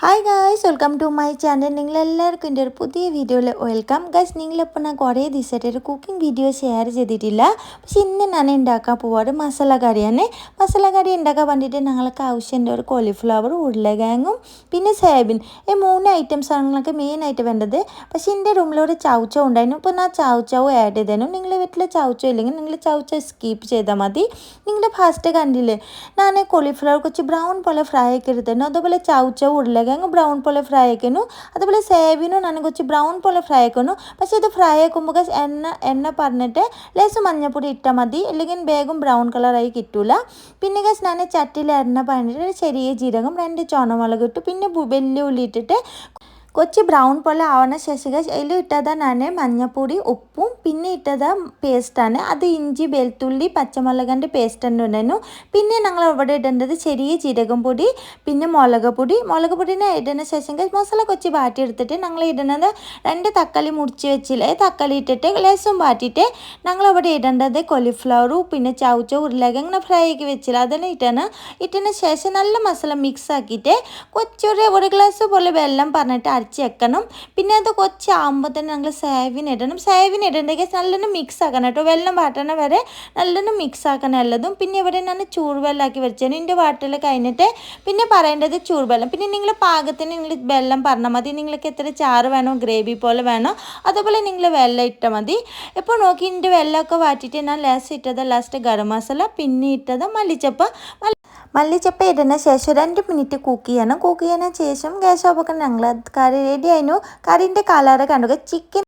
Hi guys, welcome to my channel. നിങ്ങളെല്ലാവർക്കും എൻ്റെ ഒരു പുതിയ വീഡിയോയിൽ വെൽക്കം. ഗായ്സ്, നിങ്ങളിപ്പോൾ ഞാൻ കുറേ ദിവസമായിട്ട് ഒരു കുക്കിംഗ് വീഡിയോ ഷെയർ ചെയ്തിട്ടില്ല. പക്ഷെ ഇന്ന് ഞാൻ ഉണ്ടാക്കാൻ പോവാറ് മസാല കറിയാണ്. മസാല കറി ഉണ്ടാക്കാൻ വേണ്ടിയിട്ട് ഞങ്ങൾക്ക് ആവശ്യമുണ്ട് ഒരു കോളിഫ്ലവർ, ഉരുളക്കിഴങ്ങും പിന്നെ സോയാബീൻ. ഈ 3 ഐറ്റംസ് ആണ് ഞങ്ങൾക്ക് മെയിനായിട്ട് വേണ്ടത്. പക്ഷേ എൻ്റെ റൂമിലൊരു ചൗച്ചോ ഉണ്ടായിരുന്നു. ഇപ്പോൾ ഞാൻ ചൗച്ചോ ആഡ് ചെയ്തേനും. നിങ്ങളുടെ വീട്ടിൽ ചൗച്ചോ ഇല്ലെങ്കിൽ നിങ്ങൾ ചൗച്ചോ സ്കിപ്പ് ചെയ്താൽ മതി. നിങ്ങളുടെ ഫസ്റ്റ് കണ്ടില്ലേ, ഞാൻ കോളിഫ്ലവർ കുറച്ച് ബ്രൗൺ പോലെ ഫ്രൈ ആക്കി എടുത്തിരുന്നു. അതുപോലെ ചൗച്ചോ ഉരുളക്കിഴങ്ങ് ബ്രൗൺ പോലെ ഫ്രൈ ആക്കുന്നു. അതുപോലെ സേവിനും ഞാൻ കുറച്ച് ബ്രൗൺ പോലെ ഫ്രൈ ആക്കുന്നു. പക്ഷേ ഇത് ഫ്രൈ ആക്കുമ്പോൾ എണ്ണ പറഞ്ഞിട്ട് ലേശം മഞ്ഞൾപ്പൊടി ഇട്ടാൽ മതി, അല്ലെങ്കിൽ വേഗം ബ്രൗൺ കളറായി കിട്ടൂല. പിന്നെ ഞാൻ ചട്ടിയിൽ എണ്ണ പറഞ്ഞിട്ട് ചെറിയ ജീരകം 2 ചുവന്നമുളക് ഇട്ടു. പിന്നെ വെല്ലുള്ളി ഇട്ടിട്ട് കുറച്ച് ബ്രൗൺ പോലെ ആവുന്ന ശേഷം അതിൽ ഇട്ടതാ ഞാൻ മഞ്ഞൾപ്പൊടി, ഉപ്പും പിന്നെ ഇട്ടതാ പേസ്റ്റാണ്. അത് ഇഞ്ചി, വെളുത്തുള്ളി, പച്ചമുളകിൻ്റെ പേസ്റ്റ് തന്നെ ഉണ്ടായിരുന്നു. പിന്നെ ഞങ്ങൾ ഇവിടെ ഇടേണ്ടത് ചെറിയ ജീരകം പൊടി, പിന്നെ മുളക് പൊടിനെ ഇടുന്ന ശേഷം മസാല കുറച്ച് വാട്ടിയെടുത്തിട്ട് ഞങ്ങൾ ഇടുന്നത് 2 തക്കാളി മുറിച്ച് വെച്ചില്ലേ, തക്കാളി ഇട്ടിട്ട് ലേശം വാട്ടിയിട്ട് ഞങ്ങൾ ഇവിടെ ഇടേണ്ടത് കോളിഫ്ലവറും പിന്നെ ചൗച്ചോ ഉരുളക്കിഴങ്ങ് അങ്ങനെ ഫ്രൈ ആക്കി വെച്ചില്ല അതെല്ലാം ഇട്ടതിന് ശേഷം നല്ല മസാല മിക്സ് ആക്കിയിട്ട് ഒരു ഗ്ലാസ് പോലെ വെള്ളം പറഞ്ഞിട്ട് അരച്ച് വെക്കണം. പിന്നെ അത് കുറച്ച് ആകുമ്പോൾ തന്നെ ഞങ്ങൾ സോയാബീൻ ഇടണം. സോയാബീൻ ഇടേണ്ടെങ്കിൽ നല്ലോണം മിക്സ് ആക്കണം കേട്ടോ. വെള്ളം വാട്ടണ വരെ നല്ലോണം മിക്സ് ആക്കണം എല്ലാതും. പിന്നെ ഇവിടെ ഞാൻ ചൂടുവെള്ളമാക്കി വെച്ചേന്. ഇതിൻ്റെ വാട്ടൽ കഴിഞ്ഞിട്ട് പിന്നെ പറയേണ്ടത് ചൂടുവെള്ളം. പിന്നെ നിങ്ങൾ പാകത്തിന് നിങ്ങൾ വെള്ളം പറഞ്ഞാൽ മതി. നിങ്ങൾക്ക് എത്ര ചാറ് വേണോ, ഗ്രേവി പോലെ വേണോ, അതുപോലെ നിങ്ങൾ വെള്ളം ഇട്ടാൽ മതി. ഇപ്പോൾ നോക്കി ഇതിൻ്റെ വെള്ളമൊക്കെ വാട്ടിയിട്ട് ഞാൻ ലാസ്റ്റ് ഗരം മസാല, പിന്നെ ഇട്ടത് മല്ലിച്ചപ്പ് ഇടുന്ന ശേഷം 2 മിനിറ്റ് കുക്ക് ചെയ്യണം. കുക്ക് ചെയ്യുന്ന ശേഷം ഗ്യാസ് ഓഫ് ആക്കണം. ഞങ്ങൾ കറി റെഡി ആയിരുന്നു. കറീൻ്റെ കളറ് കണ്ടു. ചിക്കൻ